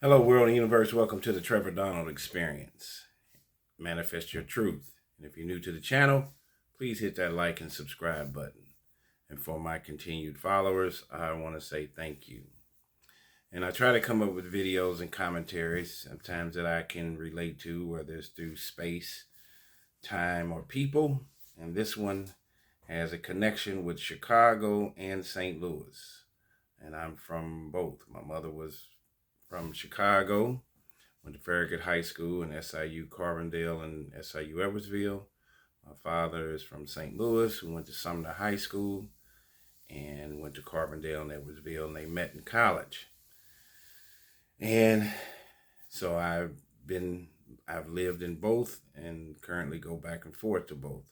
Hello, world and universe. Welcome to the Trevor Donald Experience. Manifest your truth. And if you're new to the channel, please hit that like and subscribe button. And for my continued followers, I want to say thank you. And I try to come up with videos and commentaries, sometimes that I can relate to, whether it's through space, time, or people. And this one has a connection with Chicago and St. Louis. And I'm from both. My mother was from Chicago, went to Farragut High School and SIU Carbondale and SIU Edwardsville. My father is from St. Louis, who went to Sumner High School and went to Carbondale and Edwardsville, and they met in college. And so I've lived in both and currently go back and forth to both.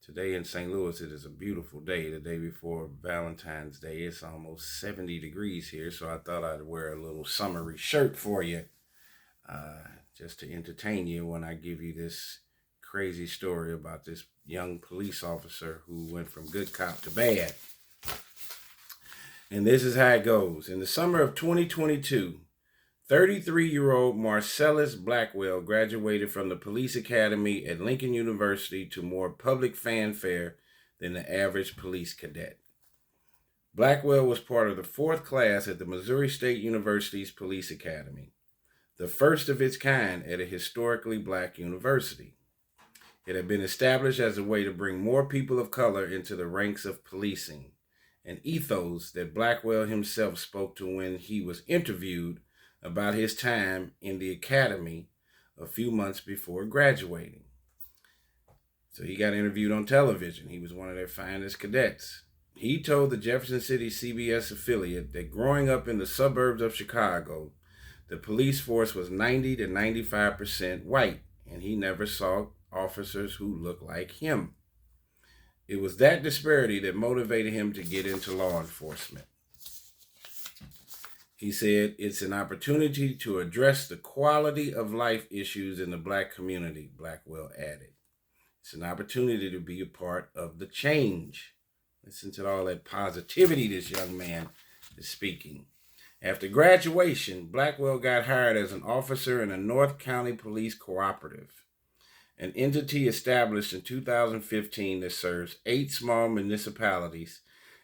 Today in St. Louis, it is a beautiful day. The day before Valentine's Day, it's almost 70 degrees here, so I thought I'd wear a little summery shirt for you, just to entertain you when I give you this crazy story about this young police officer who went from good cop to bad. And this is how it goes. In the summer of 2022, 33-year-old Marcellus Blackwell graduated from the police academy at Lincoln University to more public fanfare than the average police cadet. Blackwell was part of the fourth class at the Missouri State University's Police Academy, the first of its kind at a historically black university. It had been established as a way to bring more people of color into the ranks of policing, an ethos that Blackwell himself spoke to when he was interviewed about his time in the academy a few months before graduating. So he got interviewed on television. He was one of their finest cadets. He told the Jefferson City CBS affiliate that growing up in the suburbs of Chicago, the police force was 90 to 95% white, and he never saw officers who looked like him. It was that disparity that motivated him to get into law enforcement. He said, "It's an opportunity to address the quality of life issues in the black community," Blackwell added. "It's an opportunity to be a part of the change." Listen to all that positivity this young man is speaking. After graduation, Blackwell got hired as an officer in a North County Police Cooperative, an entity established in 2015 that serves 8 small municipalities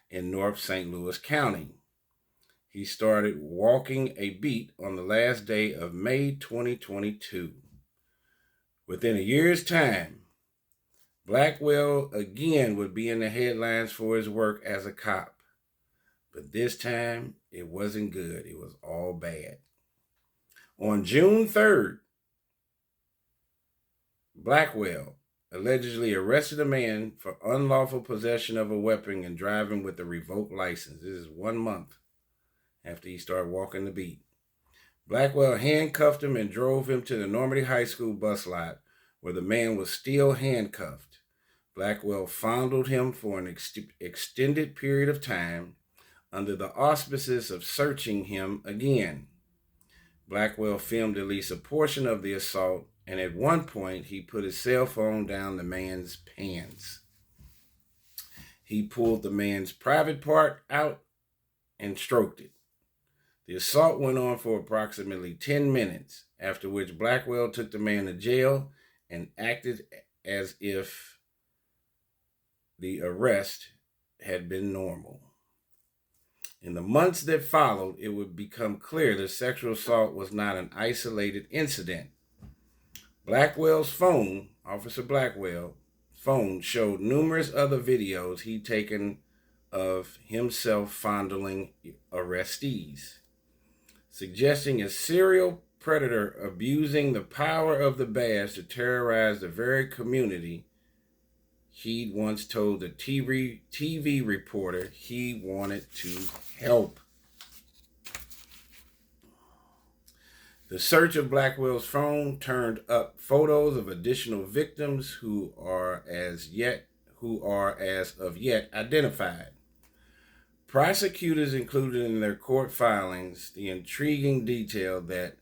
in North St. Louis County. He started walking a beat on the last day of May 2022. Within a year's time, Blackwell again would be in the headlines for his work as a cop. But this time, it wasn't good. It was all bad. On June 3rd, Blackwell allegedly arrested a man for unlawful possession of a weapon and driving with a revoked license. This is 1 month after he started walking the beat. Blackwell handcuffed him and drove him to the Normandy High School bus lot where the man was still handcuffed. Blackwell fondled him for an extended period of time under the auspices of searching him again. Blackwell filmed at least a portion of the assault, and at one point he put his cell phone down the man's pants. He pulled the man's private part out and stroked it. The assault went on for approximately 10 minutes, after which Blackwell took the man to jail and acted as if the arrest had been normal. In the months that followed, it would become clear that sexual assault was not an isolated incident. Blackwell's phone, Officer Blackwell's phone, showed numerous other videos he'd taken of himself fondling arrestees, suggesting a serial predator abusing the power of the badge to terrorize the very community he'd once told the TV reporter he wanted to help. The search of Blackwell's phone turned up photos of additional victims who are as of yet identified. Prosecutors included in their court filings the intriguing detail that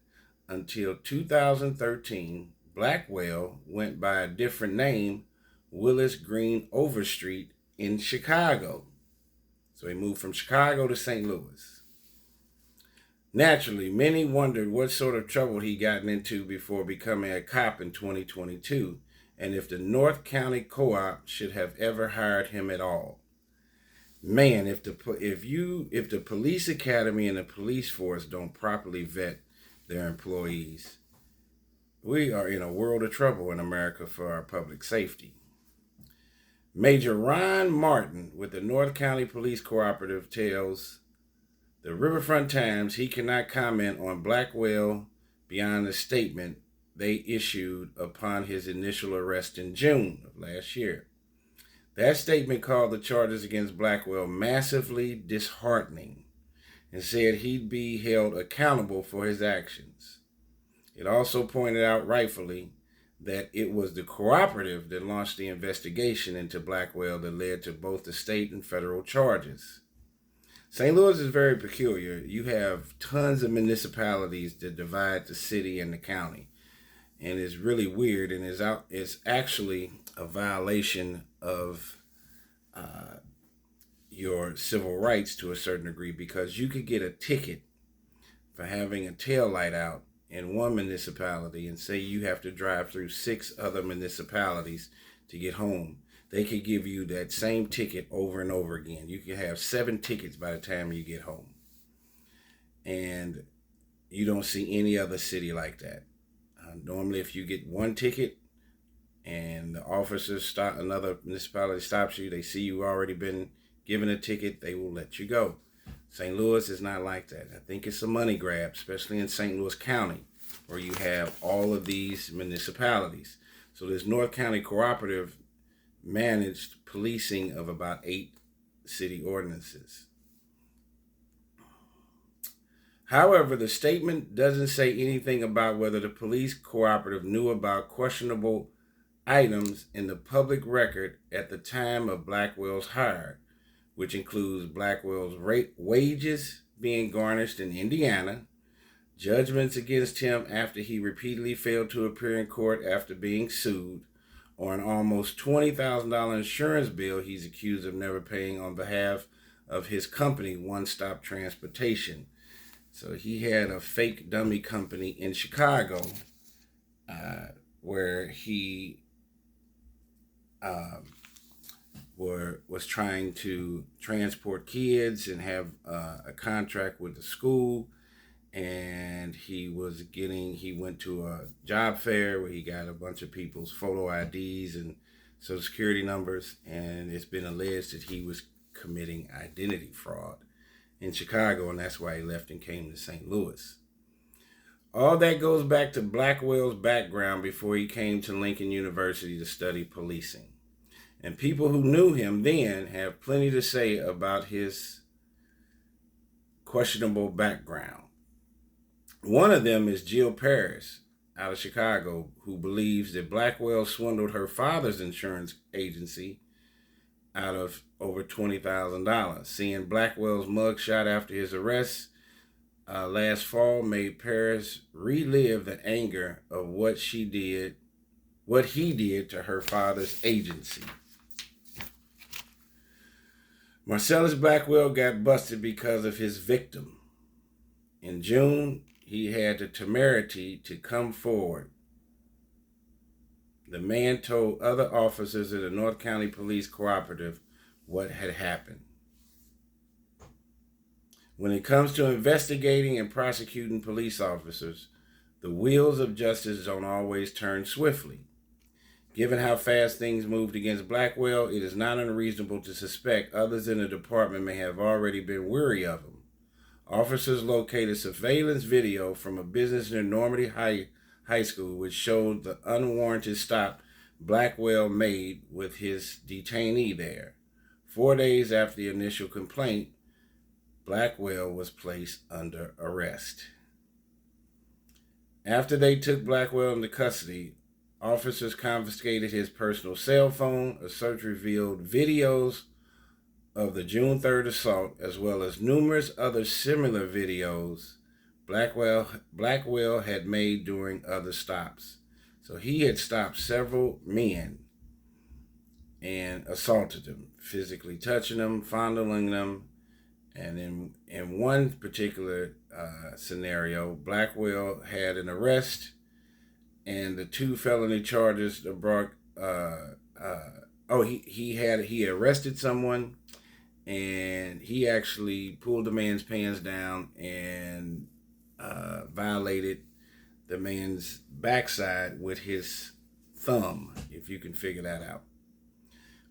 until 2013, Blackwell went by a different name, Willis Green Overstreet, in Chicago. So he moved from Chicago to St. Louis. Naturally, many wondered what sort of trouble he gotten into before becoming a cop in 2022, and if the North County Co-op should have ever hired him at all. Man, if the police academy and the police force don't properly vet their employees, we are in a world of trouble in America for our public safety. Major Ron Martin with the North County Police Cooperative tells the Riverfront Times he cannot comment on Blackwell beyond the statement they issued upon his initial arrest in June of last year. That statement called the charges against Blackwell massively disheartening and said he'd be held accountable for his actions. It also pointed out rightfully that it was the cooperative that launched the investigation into Blackwell that led to both the state and federal charges. St. Louis is very peculiar. You have tons of municipalities that divide the city and the county. And it's really weird, and it's actually a violation of your civil rights to a certain degree, because you could get a ticket for having a tail light out in one municipality and say you have to drive through 6 other municipalities to get home. They could give you that same ticket over and over again. You could have 7 tickets by the time you get home. And you don't see any other city like that. Normally, if you get 1 ticket and the officers stop, another municipality stops you, they see you already been given a ticket, they will let you go. St. Louis is not like that. I think it's a money grab, especially in St. Louis County, where you have all of these municipalities. So this North County Cooperative managed policing of about 8 city ordinances. However, the statement doesn't say anything about whether the police cooperative knew about questionable items in the public record at the time of Blackwell's hire, which includes Blackwell's wages being garnished in Indiana, judgments against him after he repeatedly failed to appear in court after being sued, or an almost $20,000 insurance bill he's accused of never paying on behalf of his company, One Stop Transportation. So he had a fake dummy company in Chicago where he was trying to transport kids and have a contract with the school. And he went to a job fair where he got a bunch of people's photo IDs and social security numbers. And it's been alleged that he was committing identity fraud in Chicago, and that's why he left and came to St. Louis. All that goes back to Blackwell's background before he came to Lincoln University to study policing. And people who knew him then have plenty to say about his questionable background. One of them is Jill Paris out of Chicago, who believes that Blackwell swindled her father's insurance agency out of over $20,000. Seeing Blackwell's mugshot after his arrest last fall made Paris relive the anger of what he did to her father's agency. Marcellus Blackwell got busted because of his victim. In June, he had the temerity to come forward. The man told other officers of the North County Police Cooperative what had happened. When it comes to investigating and prosecuting police officers, the wheels of justice don't always turn swiftly. Given how fast things moved against Blackwell, it is not unreasonable to suspect others in the department may have already been weary of him. Officers located surveillance video from a business near Normandy High School, which showed the unwarranted stop Blackwell made with his detainee there. 4 days after the initial complaint, Blackwell was placed under arrest. After they took Blackwell into custody, officers confiscated his personal cell phone. A search revealed videos of the June 3rd assault, as well as numerous other similar videos Blackwell had made during other stops. So he had stopped several men and assaulted them, physically touching them, fondling them. And in one particular scenario. Blackwell had an arrest, and the two felony charges brought. He arrested someone, and he actually pulled the man's pants down and violated the man's backside with his thumb, if you can figure that out.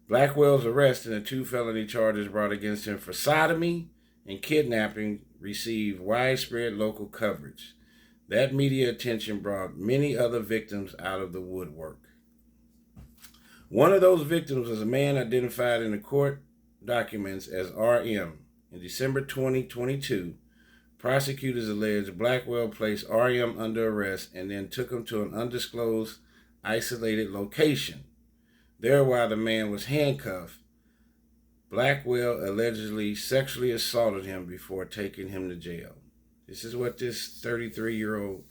Blackwell's arrest and the two felony charges brought against him for sodomy and kidnapping received widespread local coverage. That media attention brought many other victims out of the woodwork. One of those victims was a man identified in the court documents as RM. In December 2022, prosecutors alleged Blackwell placed RM under arrest and then took him to an undisclosed, isolated location. There, while the man was handcuffed, Blackwell allegedly sexually assaulted him before taking him to jail. This is what this 33-year-old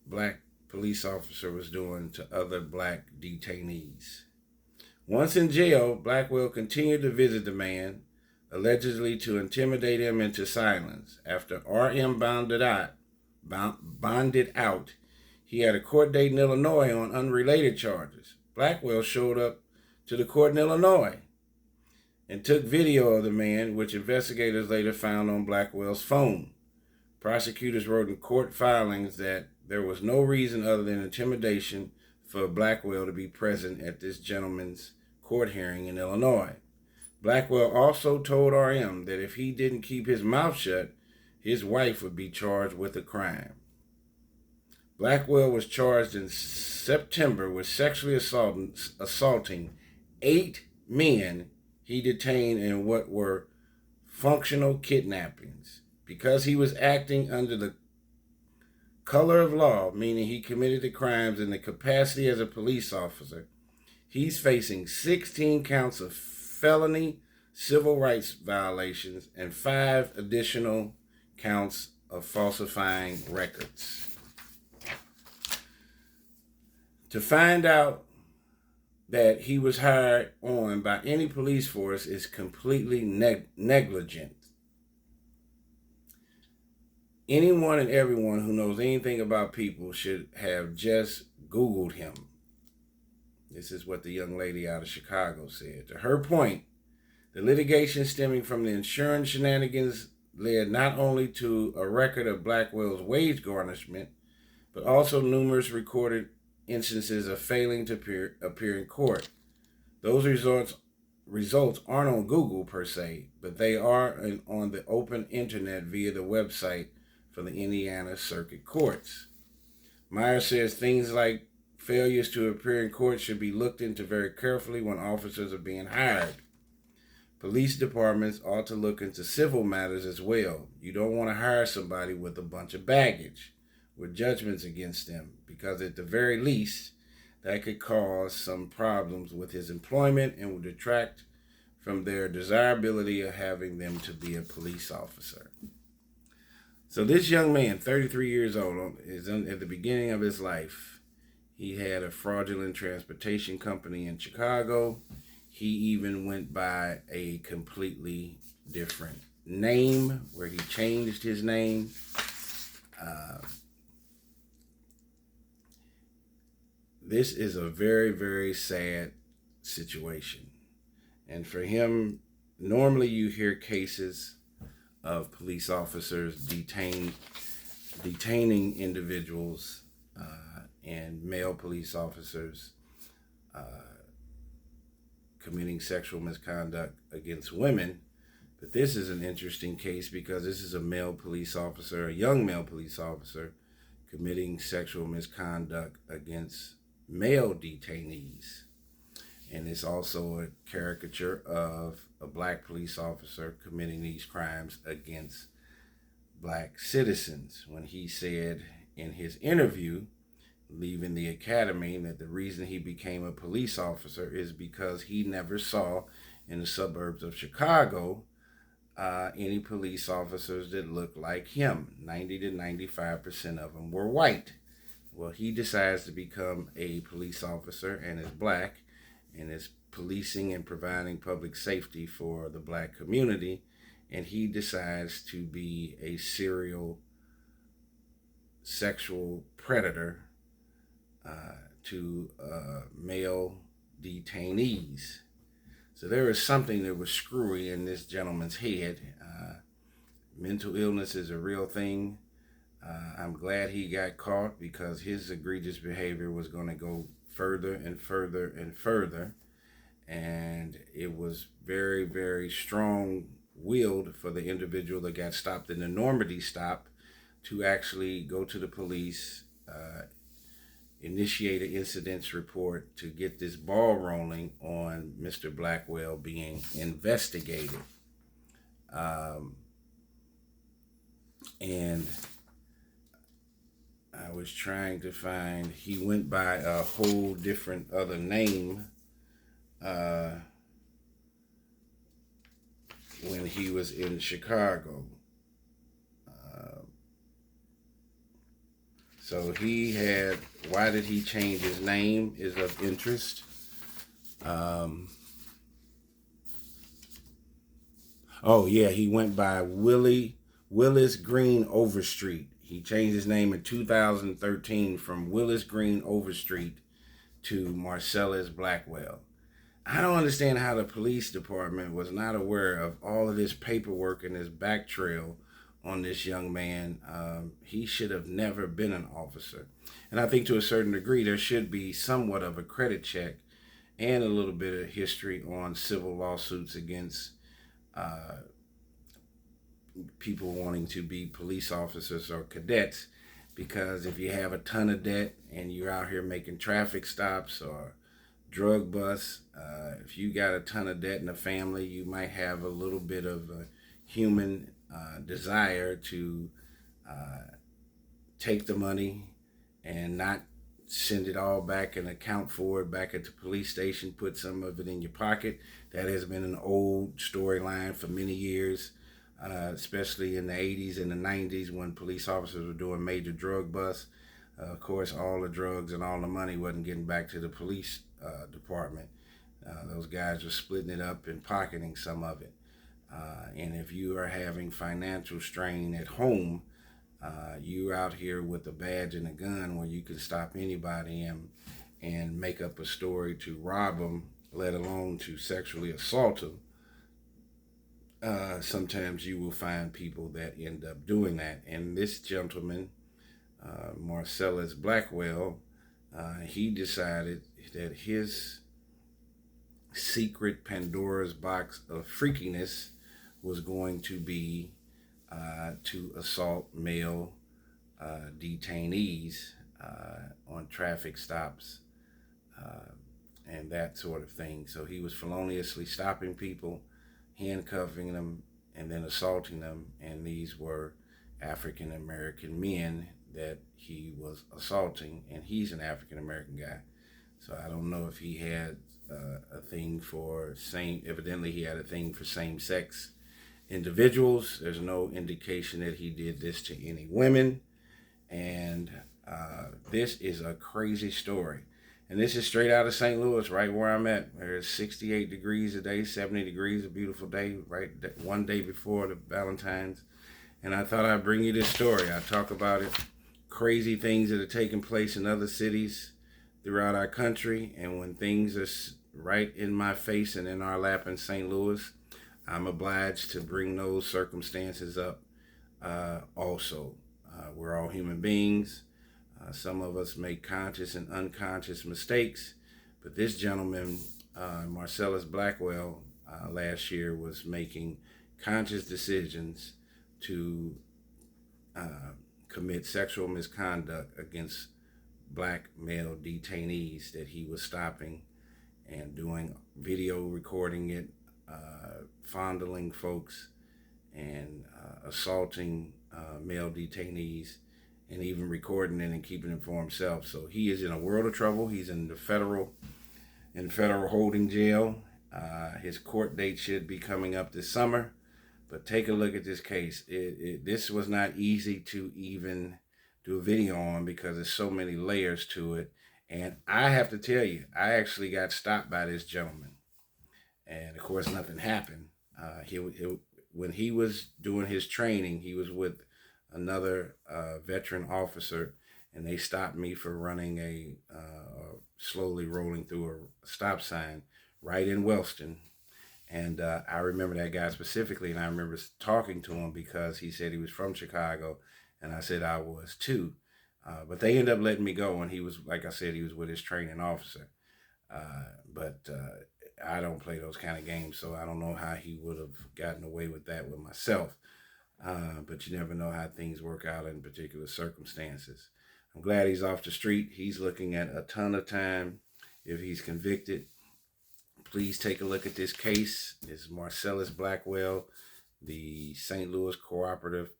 black police officer was doing to other black detainees. Once in jail, Blackwell continued to visit the man, allegedly to intimidate him into silence. After RM bonded out, he had a court date in Illinois on unrelated charges. Blackwell showed up to the court in Illinois and took video of the man, which investigators later found on Blackwell's phone. Prosecutors wrote in court filings that there was no reason other than intimidation for Blackwell to be present at this gentleman's court hearing in Illinois. Blackwell also told RM that if he didn't keep his mouth shut, his wife would be charged with a crime. Blackwell was charged in September with sexually assaulting 8 men he detained in what were functional kidnappings. Because he was acting under the color of law, meaning he committed the crimes in the capacity as a police officer, he's facing 16 counts of felony civil rights violations and 5 additional counts of falsifying records. To find out that he was hired on by any police force is completely negligent. Anyone and everyone who knows anything about people should have just Googled him. This is what the young lady out of Chicago said. To her point, the litigation stemming from the insurance shenanigans led not only to a record of Blackwell's wage garnishment, but also numerous recorded instances of failing to appear in court. Those results aren't on Google per se, but they are on the open internet via the website for the Indiana Circuit Courts. Meyer says things like failures to appear in court should be looked into very carefully when officers are being hired. Police departments ought to look into civil matters as well. You don't want to hire somebody with a bunch of baggage, with judgments against them, because at the very least, that could cause some problems with his employment and would detract from their desirability of having them to be a police officer. So this young man, 33 years old, is at the beginning of his life. He had a fraudulent transportation company in Chicago. He even went by a completely different name, where he changed his name. This is a very, very sad situation. And for him, normally you hear cases of police officers detaining individuals and male police officers committing sexual misconduct against women. But this is an interesting case because this is a male police officer, a young male police officer, committing sexual misconduct against male detainees. And it's also a caricature of a black police officer committing these crimes against black citizens, when he said in his interview leaving the academy that the reason he became a police officer is because he never saw in the suburbs of Chicago any police officers that looked like him. 90 to 95% of them were white. Well, he decides to become a police officer and is black and is policing and providing public safety for the black community. and he decides to be a serial sexual predator to male detainees. So there was something that was screwy in this gentleman's head. Mental illness is a real thing. I'm glad he got caught because his egregious behavior was going to go further and further and further. And it was very, very strong willed for the individual that got stopped in the Normandy stop to actually go to the police, initiate an incidents report to get this ball rolling on Mr. Blackwell being investigated. And I was trying to find, he went by a whole different other name when he was in Chicago. So he had, why did he change his name is of interest. Oh yeah, he went by Willis Green Overstreet. He changed his name in 2013 from Willis Green Overstreet to Marcellus Blackwell. I don't understand how the police department was not aware of all of this paperwork and this back trail on this young man. He should have never been an officer. And I think to a certain degree, there should be somewhat of a credit check and a little bit of history on civil lawsuits against people wanting to be police officers or cadets. Because if you have a ton of debt and you're out here making traffic stops or drug busts, if you got a ton of debt in the family, you might have a little bit of a human desire to take the money and not send it all back and account for it back at the police station, put some of it in your pocket. That has been an old storyline for many years, especially in the 80s and the 90s when police officers were doing major drug busts. Of course, all the drugs and all the money wasn't getting back to the police department. Those guys were splitting it up and pocketing some of it. And if you are having financial strain at home, you're out here with a badge and a gun where you can stop anybody and make up a story to rob them, let alone to sexually assault them. Sometimes you will find people that end up doing that. And this gentleman, Marcellus Blackwell, he decided that his secret Pandora's box of freakiness was going to be to assault male detainees on traffic stops and that sort of thing. So he was feloniously stopping people, handcuffing them, and then assaulting them. And these were African American men that he was assaulting, and he's an African American guy. So I don't know if he had a thing for evidently he had a thing for same-sex individuals. There's no indication that he did this to any women. And this is a crazy story. And this is straight out of St. Louis, right where I'm at. There's 68 degrees a day, 70 degrees, a beautiful day, right one day before the Valentine's. And I thought I'd bring you this story. I talk about it, crazy things that are taking place in other cities throughout our country. And when things are right in my face and in our lap in St. Louis, I'm obliged to bring those circumstances up also. We're all human beings. Some of us make conscious and unconscious mistakes, but this gentleman, Marcellus Blackwell, last year was making conscious decisions to commit sexual misconduct against black male detainees that he was stopping and doing video recording it, fondling folks, and assaulting male detainees, and even recording it and keeping it for himself. So he is in a world of trouble. He's in the federal holding jail. His court date should be coming up this summer. But take a look at this case. This was not easy to even do a video on because there's so many layers to it. And I have to tell you, I actually got stopped by this gentleman. And of course, nothing happened. when he was doing his training, he was with another veteran officer, and they stopped me for running slowly rolling through a stop sign right in Wellston. And I remember that guy specifically, and I remember talking to him because he said he was from Chicago, and I said I was too. But they ended up letting me go, and he was, like I said, he was with his training officer. But I don't play those kind of games, so I don't know how he would have gotten away with that with myself. But you never know how things work out in particular circumstances. I'm glad he's off the street. He's looking at a ton of time if he's convicted. Please take a look at this case. It's Marcellus Blackwell, the St. Louis Cooperative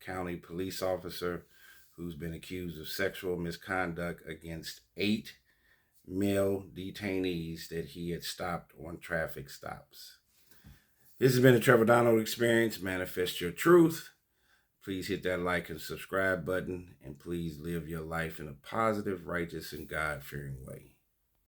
County police officer who's been accused of sexual misconduct against 8 male detainees that he had stopped on traffic stops. This has been the Trevor Donald Experience. Manifest your truth. Please hit that like and subscribe button, and please live your life in a positive, righteous, and God-fearing way.